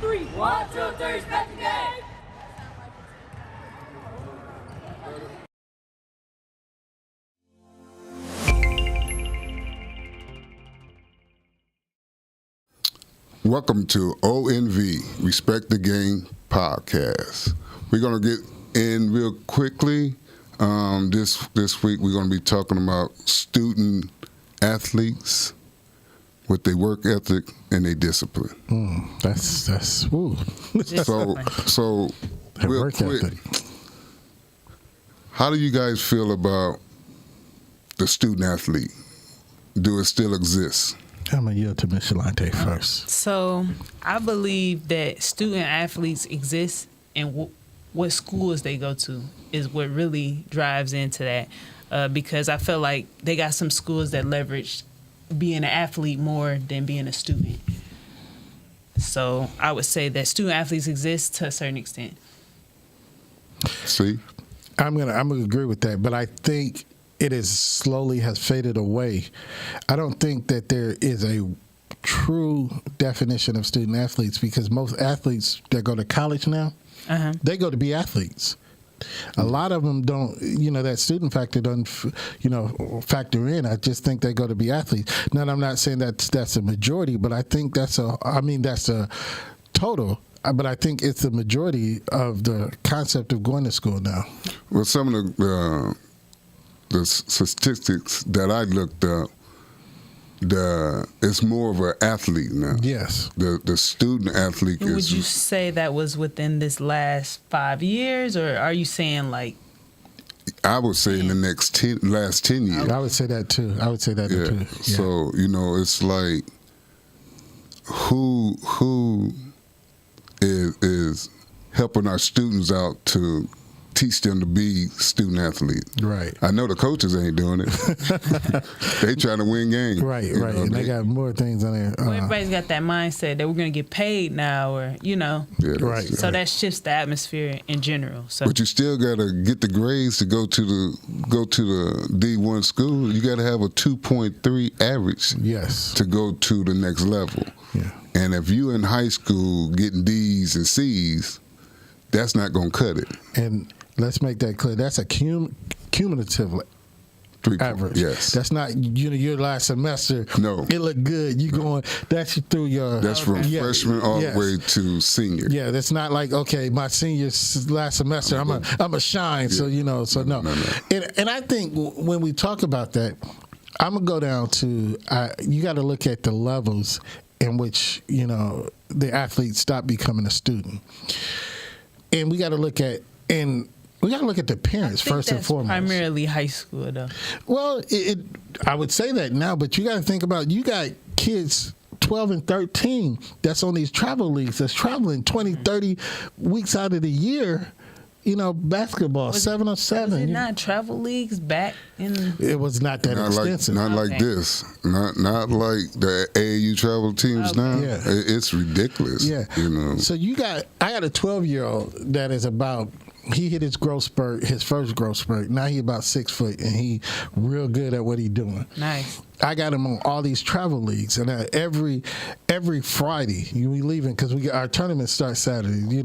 three. 1, 2, 3, spec the game. Welcome to ONV, Respect the Game podcast. We're going to get in real quickly. This week we're going to be talking about student athletes with their work ethic and their discipline. That's woo. So real work quick, ethic. how do you guys feel about the student athlete? Do it still exist? I'm going to yield to Ms. Shalante first. So I believe that student athletes exist, and what schools they go to is what really drives into that. Because I feel like they got some schools that leverage being an athlete more than being a student. So I would say that student athletes exist to a certain extent. See? I'm gonna agree with that, but I think it is slowly has faded away. I don't think that there is a true definition of student athletes, because most athletes that go to college now, they go to be athletes. A lot of them don't, that student factor doesn't, factor in. I just think they go to be athletes. Now, I'm not saying that's a majority, but I think that's a total. But I think it's the majority of the concept of going to school now. Well, some of the statistics that I looked up, it's more of an athlete now. Yes. The student athlete is. Would you say that was within this last 5 years, or are you saying like? I would say in the last 10 years. I would say that too. Too. Yeah. So, it's like who is helping our students out to teach them to be student athletes. Right. I know the coaches ain't doing it. They trying to win games. Right. And they got more things on there. Well, everybody's got that mindset that we're going to get paid now, or Yeah, right. So that shifts the atmosphere in general. So, but you still got to get the grades to go to the D1 school. You got to have a 2.3 average. Yes. To go to the next level. Yeah. And if you in high school getting D's and C's, that's not going to cut it. And let's make that clear. That's a cumulative average. Yes. That's not your last semester. No. It looked good. You going? That's through your. That's from freshman all the way to senior. Yeah. That's not like, okay, my senior last semester I'm a shine. Yeah. So no. And I think when we talk about that, I'm gonna go down to you got to look at the levels in which the athletes stop becoming a student, and we got to look at the parents first and foremost. Primarily high school, though. Well, I would say that now, but you got to think about, you got kids 12 and 13 that's on these travel leagues that's traveling 20, 30 weeks out of the year. Basketball, 7-on-7. Was it not travel leagues back in? It was not that extensive. Like this. Not like the AAU travel teams now. Yeah. It's ridiculous. Yeah. So I got a 12-year-old that is about, he hit his first growth spurt. Now he about 6 foot, and he real good at what he doing. Nice. I got him on all these travel leagues, and every Friday we leaving, because our tournament starts Saturday.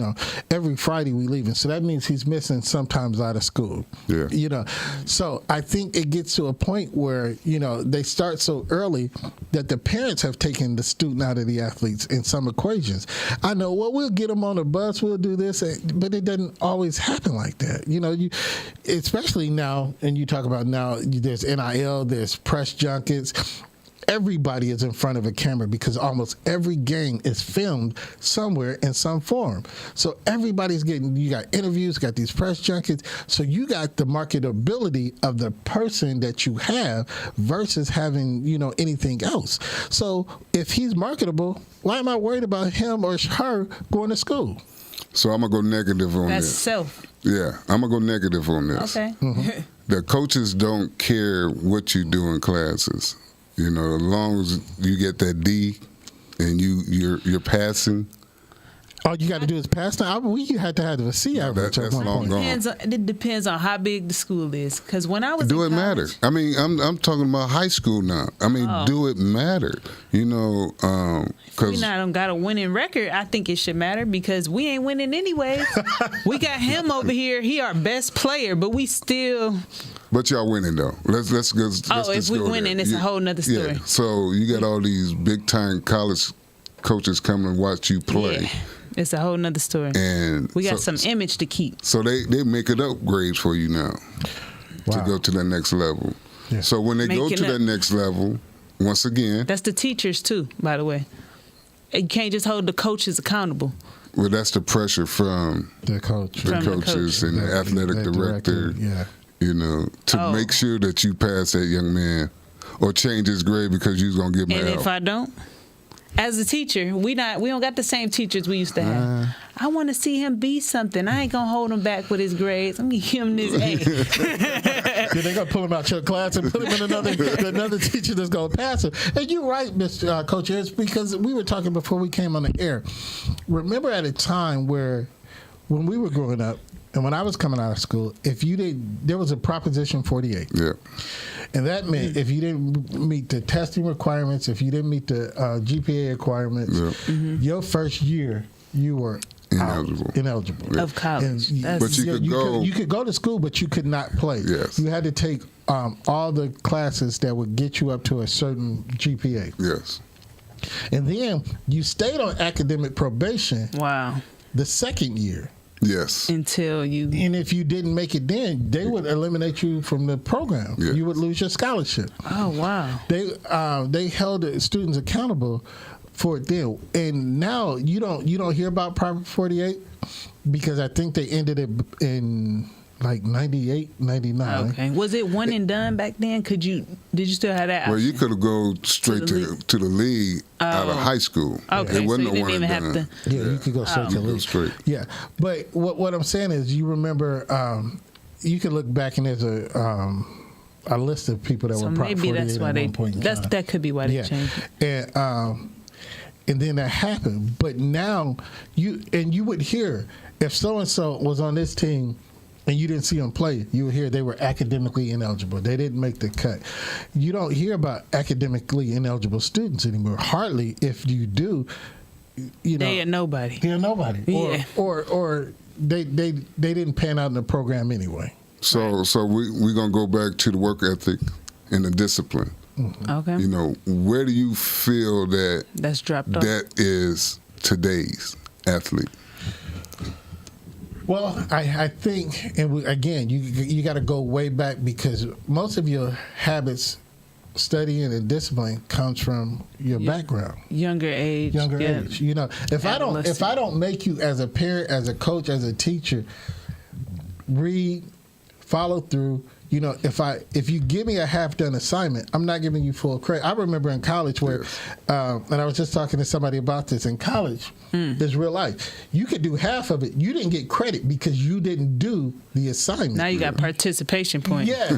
Every Friday we leaving, so that means he's missing sometimes out of school. Yeah. So I think it gets to a point where they start so early that the parents have taken the student out of the athletes in some equations. I know, well, we'll get them on the bus, we'll do this, but it doesn't always happen like that. You especially now, and you talk about now, there's NIL, there's press junkets. Everybody is in front of a camera because almost every game is filmed somewhere in some form. So everybody's you got interviews, got these press junkets. So you got the marketability of the person that you have versus having, anything else. So if he's marketable, why am I worried about him or her going to school? So I'm going to go negative on That's this. self. Yeah, I'm going to go negative on this. Okay. Mm-hmm. The coaches don't care what you do in classes. As long as you get that D and you're passing, All you got to do is pass time. We had to have a C average at that's one long point. gone. It depends on how big the school is. Because when I was Do in it matter? college- I mean, I'm talking about high school now. I mean, do it matter? You know, we because not got a winning record, I think it should matter because we ain't winning anyways. We got him over here. He our best player, but we still. but y'all winning though. Let's go. Let's if just we go winning, there. it's a whole nother story. Yeah. So you got all these big time college coaches coming and watch you play, Yeah, it's a whole nother story. and We got so, some image to keep. So they make it upgrades for you now to Wow. go to the next level. Yeah. So when they go Making to up. that next level, once again, That's the teachers too, by the way. You can't just hold the coaches accountable. well, that's the pressure from The coach. the From the coaches coach. and the athletic That director. Yeah. You know, to Oh. make sure that you pass that young man or change his grade because you was gonna give him And an if L. I don't, as a teacher, we don't got the same teachers we used to have. I want to see him be something. I ain't gonna hold him back with his grades. I'm gonna give him this A. Yeah, they're gonna pull him out your class and put him in another teacher that's gonna pass him. And you're right, Mr. Coach. It's because we were talking before we came on the air. Remember at a time when we were growing up and when I was coming out of school, there was a Proposition 48. Yeah. And that meant if you didn't meet the testing requirements, if you didn't meet the GPA requirements, your first year you were ineligible. Yeah. Of college. And That's- But you could go to school, but you could not play. Yes. You had to take all the classes that would get you up to a certain GPA. Yes. And then you stayed on academic probation Wow. the second year. Yes. Until you. And if you didn't make it then, they would eliminate you from the program. Yes. You would lose your scholarship. Oh wow. They held the students accountable for it then. And now you don't hear about Prop 48 because I think they ended it in like 98, 99. Okay. Was it one and done back then? Did you still have that? Well, you option? could have go straight To the to the league out of Oh. high school. Okay, It wasn't so a you one didn't and even have done. to. Yeah, you could go straight to You go league. straight. Yeah, but what I'm saying is, you remember, you can look back and there's a list of people that So were Prop maybe 48 that's why at they. one point in time. That could be why they Yeah, changed it. and then that happened. But now you would hear if so and so was on this team and you didn't see them play, you would hear they were academically ineligible. They didn't make the cut. You don't hear about academically ineligible students anymore. Hardly, if you do. You know, They are nobody. they're nobody, Yeah. or they didn't pan out in the program anyway. So we're gonna go back to the work ethic and the discipline. Okay. You know, where do you feel that That's dropped off. that is today's athlete? Well, I think, and again, you got to go way back because most of your habits, studying and discipline comes from your background. Younger age. Younger yeah. age. You know, if I don't make you as a parent, as a coach, as a teacher, read, follow through. You know, if you give me a half done assignment, I'm not giving you full credit. I remember in college where, and I was just talking to somebody about this in college. This real life. You could do half of it. You didn't get credit because you didn't do the assignment. Now you got participation points. Yeah.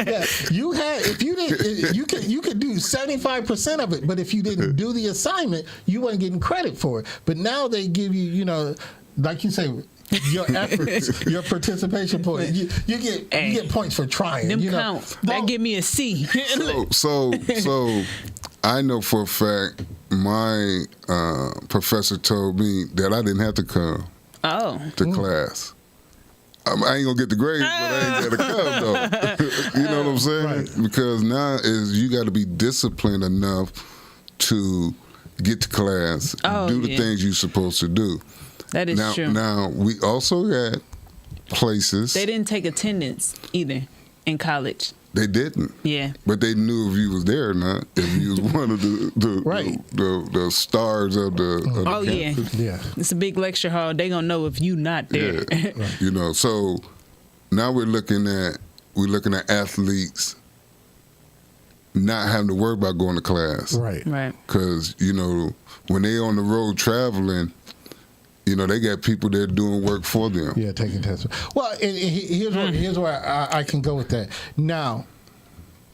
Yeah. You had if you didn't you could do 75% of it, but if you didn't do the assignment, you weren't getting credit for it. But now they give you, you know, like you say, your efforts, your participation points. You get points for trying. Them you know. count. That give me a C. So I know for a fact my professor told me that I didn't have to come Oh. to class. I ain't gonna get the grades, but I ain't gotta come though. You know what I'm saying? Right. Because now is you got to be disciplined enough to get to class, Oh, do the yeah. things you're supposed to do. That is Now, true. now we also had places They didn't take attendance either in college. they didn't, Yeah. but they knew if you was there or not. If you was one of the Right. the stars of the Oh yeah. campus. Yeah. It's a big lecture hall. They gonna know if you not there. Yeah, you know. So now we're looking at athletes not having to worry about going to class, Right. Right. Because you know when they on the road traveling, you know they got people that are doing work for them. Yeah, taking tests. Well, and here's where I can go with that. Now,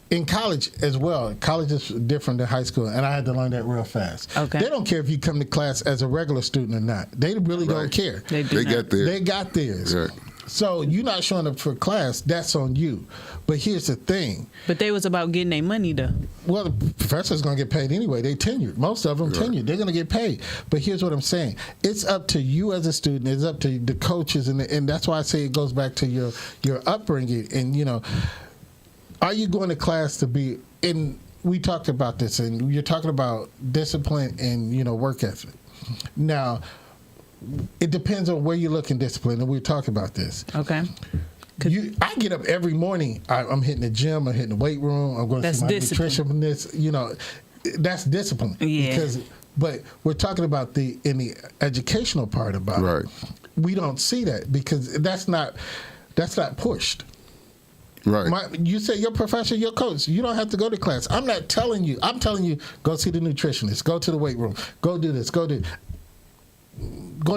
in college as well. College is different than high school, and I had to learn that real fast. Okay. They don't care if you come to class as a regular student or not. They really don't care. They do not. got there. They got theirs. Right. So you not showing up for class, that's on you. But here's the thing. But they was about getting their money though. Well, the professor's going to get paid anyway. They tenured. Most of them tenured. They're going to get paid. But here's what I'm saying. It's up to you as a student. It's up to the coaches. And that's why I say it goes back to your upbringing. And, you know, are you going to class to be in? We talked about this, and you're talking about discipline and, you know, work ethic. Now, it depends on where you look in discipline, and we talked about this. Okay. I get up every morning. I'm hitting the gym. I'm hitting the weight room. I'm going to see my nutritionist. You know, that's discipline. Yeah. But we're talking about in the educational part about Right. it. We don't see that because that's not pushed. Right. You say your professor, your coach. You don't have to go to class. I'm not telling you. I'm telling you, go see the nutritionist. Go to the weight room. Go do this. Going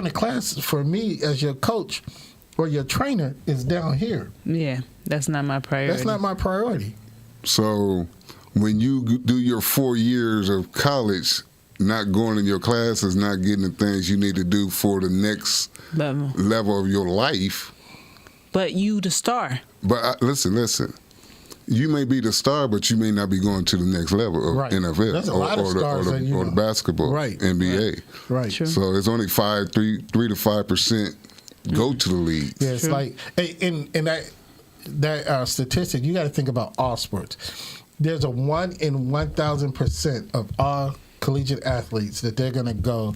to class for me as your coach or your trainer is down here. Yeah, that's not my priority. That's not my priority. So when you do your 4 years of college, not going in your classes, not getting the things you need to do for the next level of your life. But you the star. But listen. You may be the star, but you may not be going to the next level of Right. NFL There's a lot of stars or that you the know. basketball, Right. NBA. Right. True. So it's only 3 to 5% go to the league. Yeah, it's True. like in that statistic, you got to think about all sports. There's a 1 in 1,000% of all collegiate athletes that they're going to go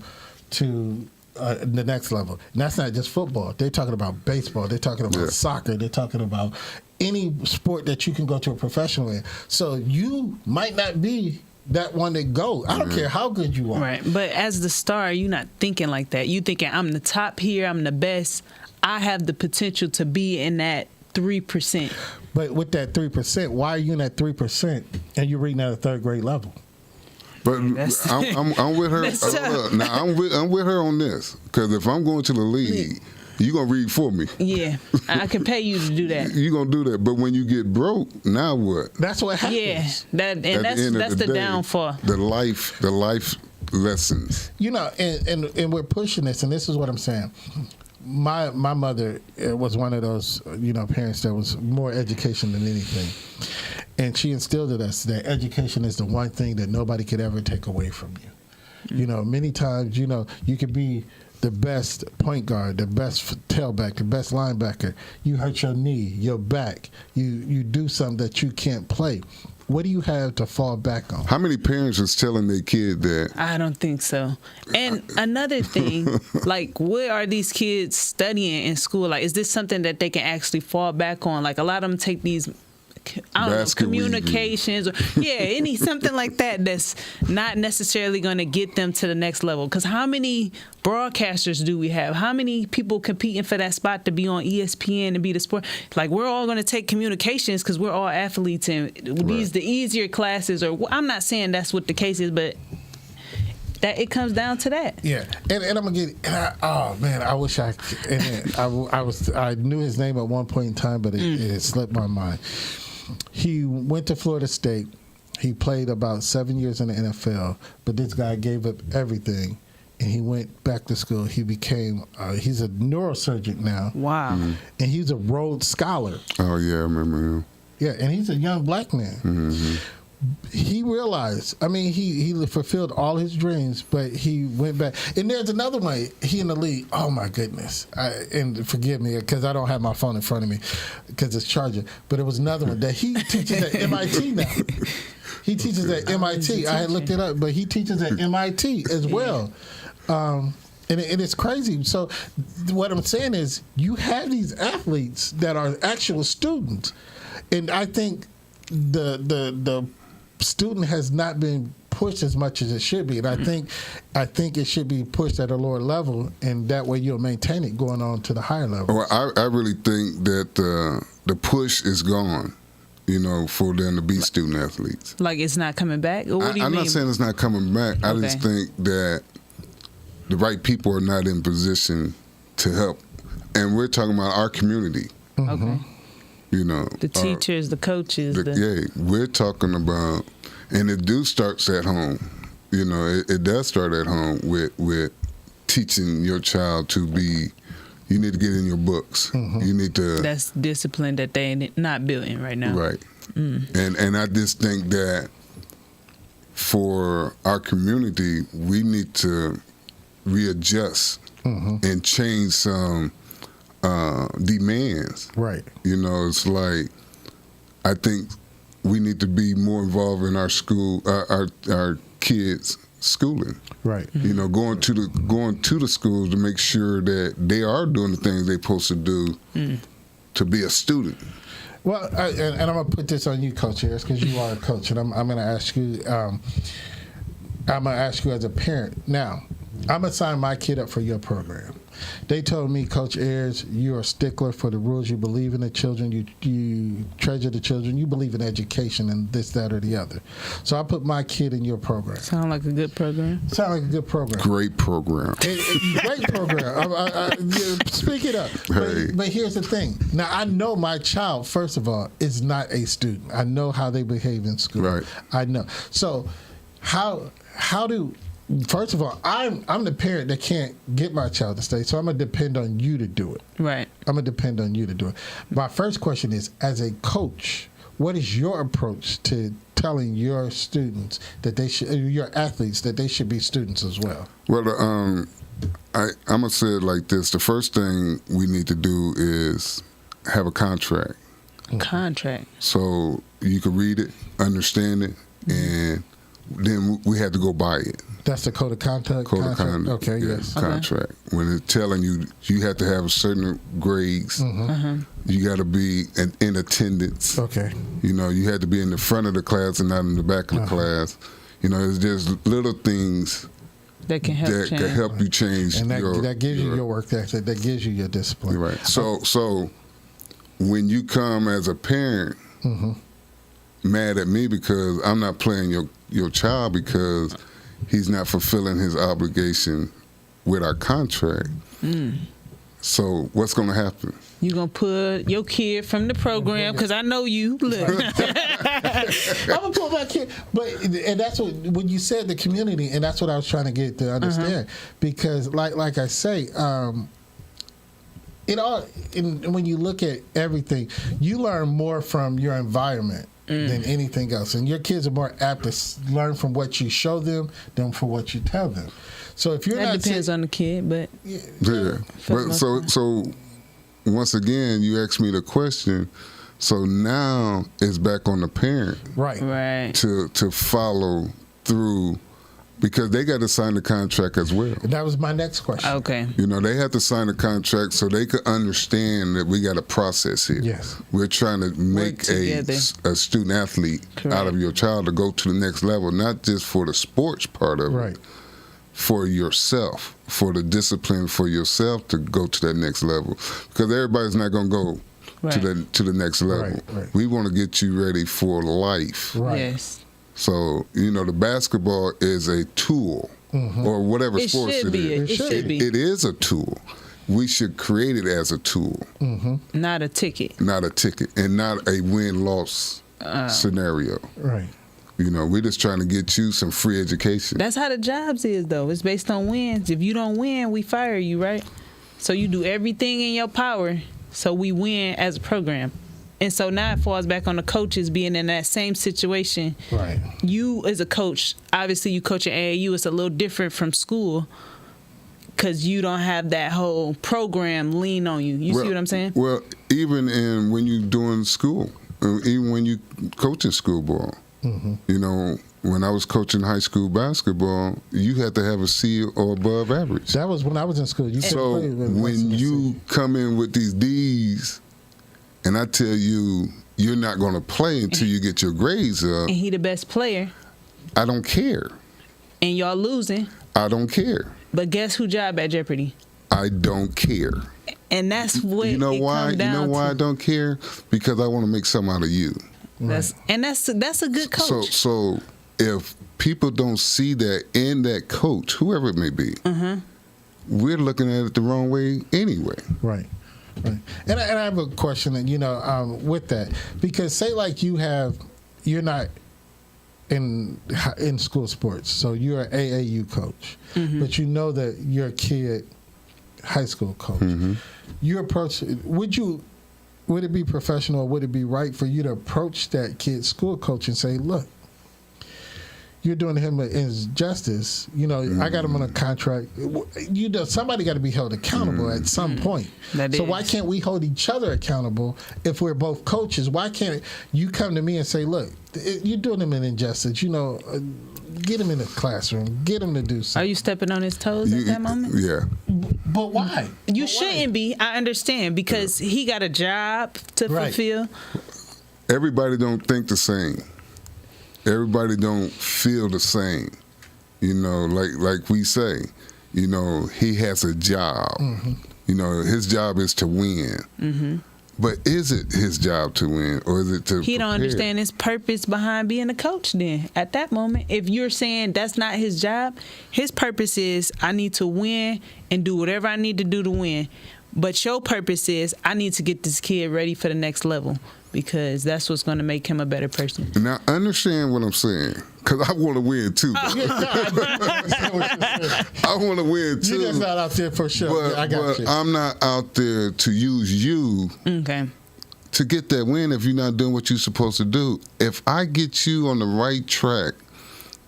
to the next level. And that's not just football. They're talking about baseball. They're talking about soccer. They're talking about any sport that you can go to a professional in. So you might not be that one that go. I don't care how good you are. Right. But as the star, you're not thinking like that. You thinking, I'm the top here, I'm the best. I have the potential to be in that 3%. But with that 3%, why are you in that 3% and you're reading at a third grade level? But That's- I'm with her. That's tough. Now I'm with her on this because if I'm going to the league, you're gonna read for me. Yeah, I can pay you to do that. You're gonna do that. But when you get broke, now what? That's what happens. Yeah, At the end of that's the day, downfall. The life lessons. You know, and we're pushing this, and this is what I'm saying. My mother was one of those, you know, parents that was more education than anything. And she instilled in us that education is the one thing that nobody could ever take away from you. You know, many times, you know, you could be the best point guard, the best tailback, the best linebacker. You hurt your knee, your back. You do something that you can't play. What do you have to fall back on? How many parents is telling their kid that? I don't think so. And another thing, like, what are these kids studying in school? Like, is this something that they can actually fall back on? Like, a lot of them take these, I don't know, Basket communications, or something like that that's not necessarily going to get them to the next level. Because how many broadcasters do we have? How many people competing for that spot to be on ESPN and be the sport? Like, we're all going to take communications because we're all athletes, and these the easier classes. Or I'm not saying that's what the case is, but that it comes down to that. Yeah, and I'm gonna get. Oh man, I wish I knew his name at one point in time, but it slipped my mind. He went to Florida State. He played about 7 years in the NFL, but this guy gave up everything, and he went back to school. He became. He's a neurosurgeon now. Wow. And he's a Rhodes Scholar. Oh yeah, I remember him. Yeah, and he's a young black man. Mm-hmm. He realized, I mean, he fulfilled all his dreams, but he went back. And there's another one, he in the league. Oh, my goodness. And forgive me, because I don't have my phone in front of me, because it's charging. But it was another one that he teaches at MIT now. He teaches at MIT. I had looked it up, but he teaches at MIT as well. And it's crazy. So what I'm saying is you have these athletes that are actual students. And I think the student has not been pushed as much as it should be, and I think it should be pushed at a lower level, and that way you'll maintain it going on to the higher level. Well, I really think that the push is gone, you know, for them to be student athletes. Like, it's not coming back? Or what do you I'm mean? not saying it's not coming back. I just think that the right people are not in position to help, and we're talking about our community. Okay. The teachers, the coaches. We're talking about, and it starts at home. It does start at home with teaching your child to be. You need to get in your books. You need to. That's discipline that they're not building right now. Right. And I just think that for our community, we need to readjust and change some demands. Right. It's like I think we need to be more involved in our school, our kids' schooling. Right. Going to the schools to make sure that they are doing the things they're supposed to do to be a student. Well, and I'm gonna put this on you, Coach Harris, because you are a coach, and I'm gonna ask you. I'm gonna ask you as a parent. Now, I'm gonna sign my kid up for your program. They told me, Coach Ayers, you're a stickler for the rules. You believe in the children. You treasure the children. You believe in education and this, that, or the other. So I put my kid in your program. Sound like a good program. Sound like a good program. Great program. Great program. Speak it up. Hey. But here's the thing. Now, I know my child, first of all, is not a student. I know how they behave in school. Right. I know. So how do... First of all, I'm the parent that can't get my child to stay, so I'm going to depend on you to do it. Right. I'm going to depend on you to do it. My first question is, as a coach, what is your approach to telling your students that they should, your athletes, that they should be students as well? Well, I'm going to say it like this. The first thing we need to do is have a contract. Contract. So you can read it, understand it, and then we had to go by it. That's the code of conduct? Code of conduct. Okay, yeah, yes. Contract. When it's telling you have to have certain grades, you got to be in attendance. Okay. You had to be in the front of the class and not in the back of the class. It's just little things that can help you change. And that gives you your work ethic. That gives you your discipline. Right. So when you come as a parent mad at me because I'm not playing your child because he's not fulfilling his obligation with our contract. So what's going to happen? You're going to put your kid from the program, because I know you. Look. I'm going to pull my kid. And that's what, when you said the community, and that's what I was trying to get to understand. Because like I say, when you look at everything, you learn more from your environment than anything else. And your kids are more apt to learn from what you show them than from what you tell them. So if you're that depends on the kid, but yeah. But so once again, you asked me the question. So now it's back on the parent, right, to follow through. Because they got to sign the contract as well. And that was my next question. Okay. They have to sign the contract so they could understand that we got a process here. Yes. We're trying to make a student athlete out of your child to go to the next level, not just for the sports part of it, for yourself, for the discipline for yourself to go to that next level. Because everybody's not going to go to the next level. Right. We want to get you ready for life. Right. Yes. So, the basketball is a tool, or whatever sports it is. It should be. It is a tool. We should create it as a tool. Not a ticket. Not a ticket, and not a win-loss scenario. Right. We're just trying to get you some free education. That's how the jobs is, though. It's based on wins. If you don't win, we fire you, right? So you do everything in your power so we win as a program. And so now it falls back on the coaches being in that same situation. Right. You as a coach, obviously you coach at AAU, it's a little different from school because you don't have that whole program lean on you. See what I'm saying? Well, even when you're doing school, even when you coaching school ball, when I was coaching high school basketball, you had to have a C or above average. That was when I was in school. So when you come in with these D's, and I tell you, you're not going to play until you get your grades up. And he the best player. I don't care. And y'all losing. I don't care. But guess who job at Jeopardy? I don't care. And that's what you know it why? come down You know why to. I don't care? Because I want to make something out of you. That's a good coach. So if people don't see that in that coach, whoever it may be, we're looking at it the wrong way anyway. Right. Right. And I have a question, that, with that, because say like you're not in school sports, so you're an AAU coach, but you know that your kid high school coach. You approach, would it be professional, or would it be right for you to approach that kid's school coach and say, look, you're doing him an injustice. I got him on a contract. Somebody got to be held accountable at some point. So why can't we hold each other accountable if we're both coaches? Why can't you come to me and say, look, you're doing him an injustice. Get him in the classroom. Get him to do something. Are you stepping on his toes at that moment? Yeah. But why? You shouldn't be. I understand, because he got a job to fulfill. Everybody don't think the same. Everybody don't feel the same. Like we say, he has a job. His job is to win. But is it his job to win, or is it to He don't prepare? understand his purpose behind being a coach then. At that moment, if you're saying that's not his job, his purpose is, I need to win and do whatever I need to do to win. But your purpose is, I need to get this kid ready for the next level, because that's what's going to make him a better person. Now, understand what I'm saying, because I want to win too. I want to win too. You're just not out there for sure. But, I got you. I'm not out there to use you to get that win if you're not doing what you're supposed to do. If I get you on the right track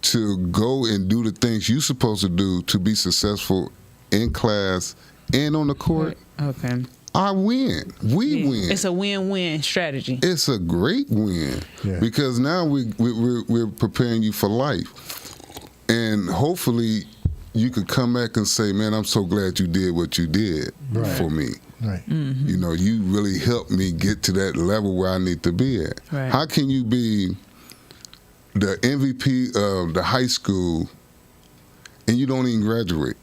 to go and do the things you're supposed to do to be successful in class and on the court, I win. We win. It's a win-win strategy. It's a great win because now we're preparing you for life, and hopefully you could come back and say, "Man, I'm so glad you did what you did for me." Right. You really helped me get to that level where I need to be at. Right. How can you be the MVP of the high school and you don't even graduate?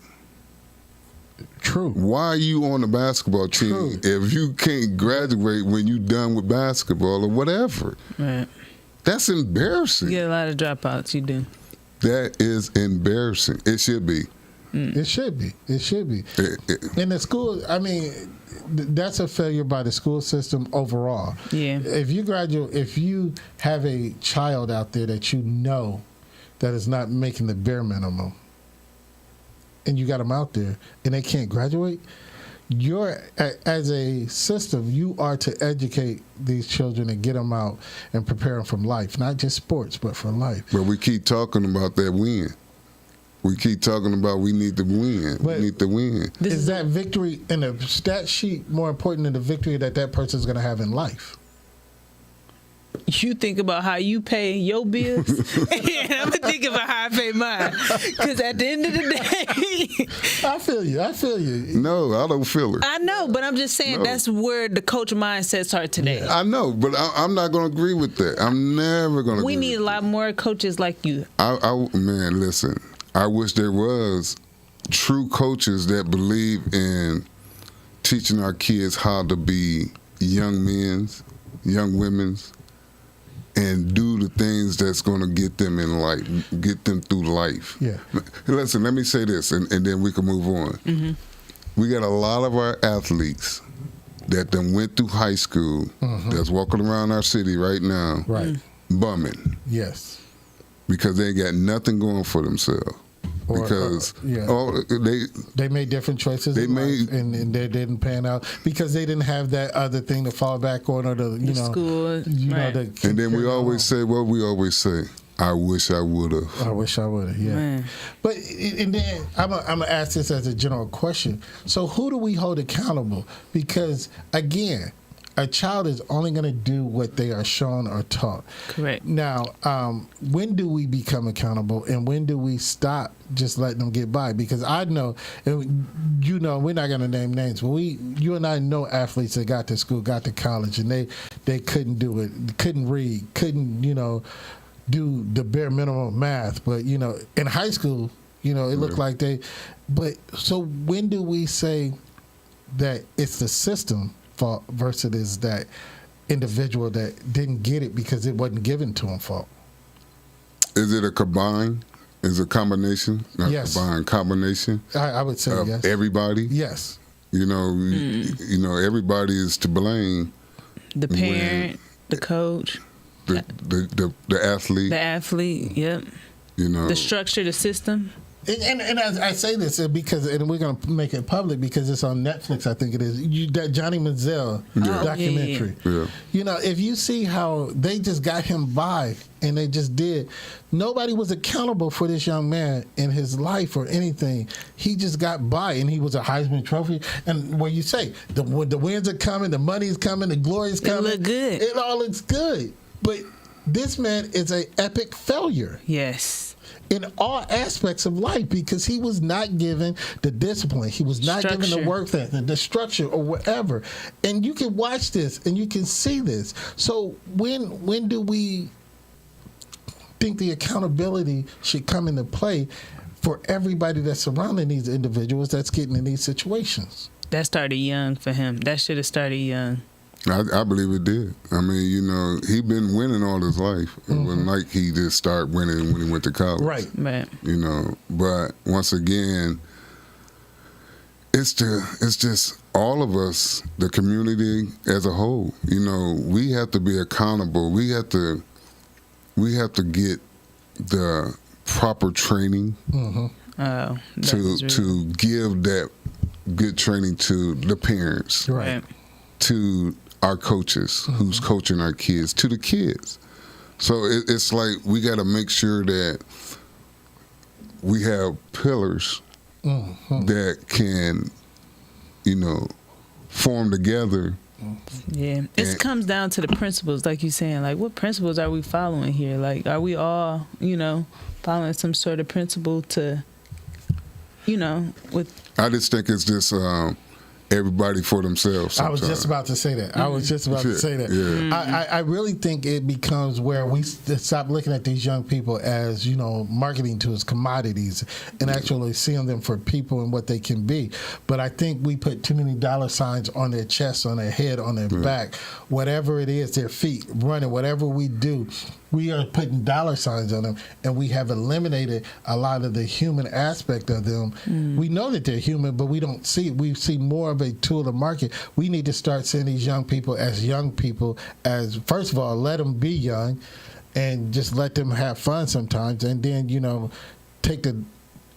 True. Why are you on the basketball team if you can't graduate when you're done with basketball or whatever? Right. That's embarrassing. You get a lot of dropouts, you do. That is embarrassing. It should be. It should be. It should be. In the school, that's a failure by the school system overall. Yeah. If you have a child out there that you know that is not making the bare minimum, and you got them out there and they can't graduate, as a system, you are to educate these children and get them out and prepare them for life, not just sports, but for life. But we keep talking about that win. We keep talking about we need to win. But we need to win. Is that victory in the stat sheet more important than the victory that person is going to have in life? You think about how you pay your bills, and I'm gonna think about how I pay mine. Because at the end of the day, I feel you. No, I don't feel it. I know, but I'm just saying that's where the coach mindsets are today. I know, but I'm not going to agree with that. I'm never going to. We need a lot more coaches like you. Man, listen. I wish there was true coaches that believe in teaching our kids how to be young men's, young women's, and do the things that's going to get them in life, get them through life. Yeah. Listen, let me say this, and then we can move on. We got a lot of our athletes that then went through high school that's walking around our city right now, bumming. Yes. Because they ain't got nothing going for themselves. They made different choices in life and they didn't pan out because they didn't have that other thing to fall back on, or school. And then we always say what we always say. I wish I would have. I wish I would have. Yeah. Man. But and then I'm gonna ask this as a general question. So who do we hold accountable? Because again, a child is only going to do what they are shown or taught. Correct. Now, when do we become accountable, and when do we stop just letting them get by? Because I know, and we're not going to name names, but you and I know athletes that got to school, got to college, and they couldn't do it, couldn't read, couldn't do the bare minimum of math. But in high school, it looked like they. But so when do we say that it's the system fault versus that individual that didn't get it because it wasn't given to him fault? Is it a combine? Is it a combination? Yes. Combination? I would say of yes. Everybody? Yes. You know, everybody is to blame. The parent, the coach, the athlete. the athlete. Yep. You know, The structure, the system. And I say this because, and we're going to make it public because it's on Netflix, I think it is. That Johnny Manziel documentary. Yeah. You know, if you see how they just got him by and they just did, nobody was accountable for this young man in his life or anything. He just got by and he was a Heisman Trophy. And what you say, the wins are coming, the money's coming, the glory's coming. It look good. It all looks good. But this man is an epic failure Yes. in all aspects of life because he was not given the discipline. He was not given the Structure. work ethic, the structure or whatever. And you can watch this and you can see this. So when do we think the accountability should come into play for everybody that's surrounding these individuals that's getting in these situations? That started young for him. That should have started young. I believe it did. I mean, you know, he been winning all his life. It wasn't like he just started winning when he went to college. Right. Right. You know, but once again, it's just all of us, the community as a whole. You know, we have to be accountable. We have to get the proper training Oh, to give that good training to the parents, Right. to our coaches who's coaching our kids, to the kids. So it's like we got to make sure that we have pillars that can, you know, form together. Yeah, it And- comes down to the principles, like you saying. Like, what principles are we following here? Like, are we all, you know, following some sort of principle to, you know, with I just think it's just everybody for themselves. I was just sometimes. about to say that. I was just about to say that. Yeah. I really think it becomes where we stop looking at these young people as, you know, marketing tools, commodities, and actually seeing them for people and what they can be. But I think we put too many dollar signs on their chest, on their head, on their back, whatever it is, their feet, running, whatever we do. We are putting dollar signs on them, and we have eliminated a lot of the human aspect of them. We know that they're human, but we don't see it. We see more of a tool to market. We need to start seeing these young people, as first of all, let them be young, and just let them have fun sometimes, and then, you know,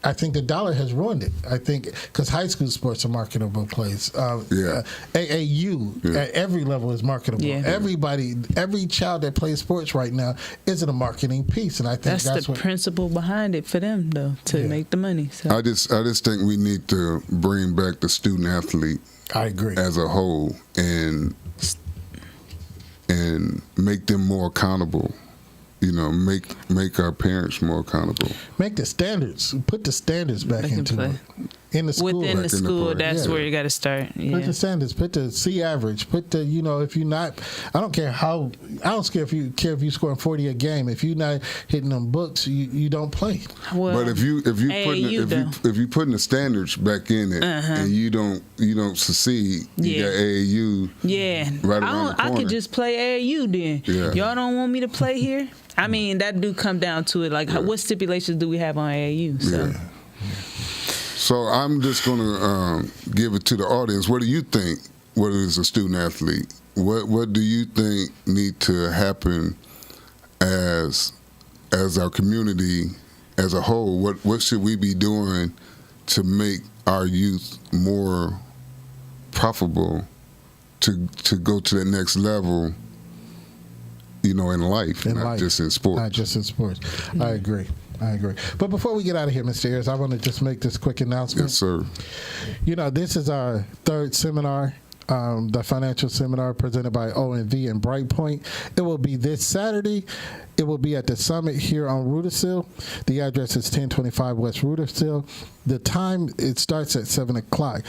I think the dollar has ruined it. I think because high school sports are marketable place. AAU at every level is marketable. Yeah. Every child that plays sports right now is in a marketing piece, and I think that's the what. principle behind it for them, though, to Yeah. make the money. So I just think we need to bring back the student athlete I agree. as a whole and make them more accountable. You know, make our parents more accountable. Make the standards. Put the standards back They can into play. it. In the school. within the Back in the school, play. that's Yeah. where you got to start. Put Yeah. the standards. Put the C average. Put the, you know, if you're not, I don't care if you scoring 40 a game. If you're not hitting them books, you don't play. Well, But if you AAU, putting the standards back in it and you don't succeed, you Yeah. got AAU. yeah, right around the I corner. could just play AAU then. Yeah. Y'all don't want me to play here? I mean, that do come down to it. Like, what stipulations do we have on AAU? So. Yeah. So I'm just going to give it to the audience. What do you think? What is a student athlete? What do you think need to happen as our community as a whole? What should we be doing to make our youth more profitable to go to the next level? You know, in life, not just in sports. Not just in sports. I agree. But before we get out of here, Mr. Ayers, I want to just make this quick announcement. Yes, sir. You know, this is our third seminar, the financial seminar presented by ONV and Brightpoint. It will be this Saturday. It will be at the Summit here on Rudisill. The address is 1025 West Rudisill. The time, it starts at 7 o'clock.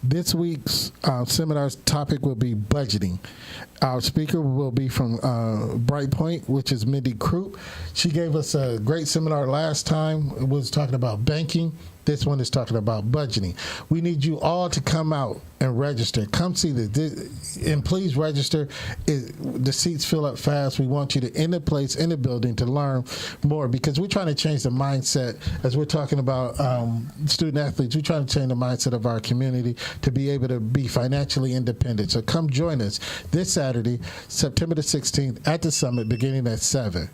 This week's seminar's topic will be budgeting. Our speaker will be from Brightpoint, which is Mindy Croup. She gave us a great seminar last time. It was talking about banking. This one is talking about budgeting. We need you all to come out and register. Come see and please register. The seats fill up fast. We want you to in the place, in the building, to learn more, because we're trying to change the mindset as we're talking about student athletes. We're trying to change the mindset of our community to be able to be financially independent. So come join us this Saturday, September the 16th at the Summit, beginning at 7.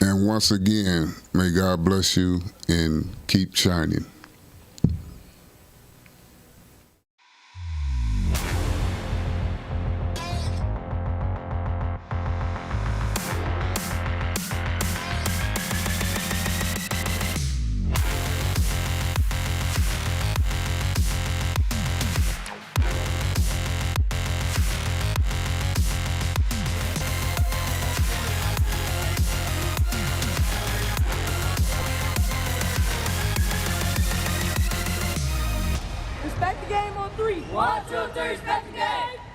And once again, may God bless you and keep shining. Respect the game on 3. 1, 2, 3, respect the game.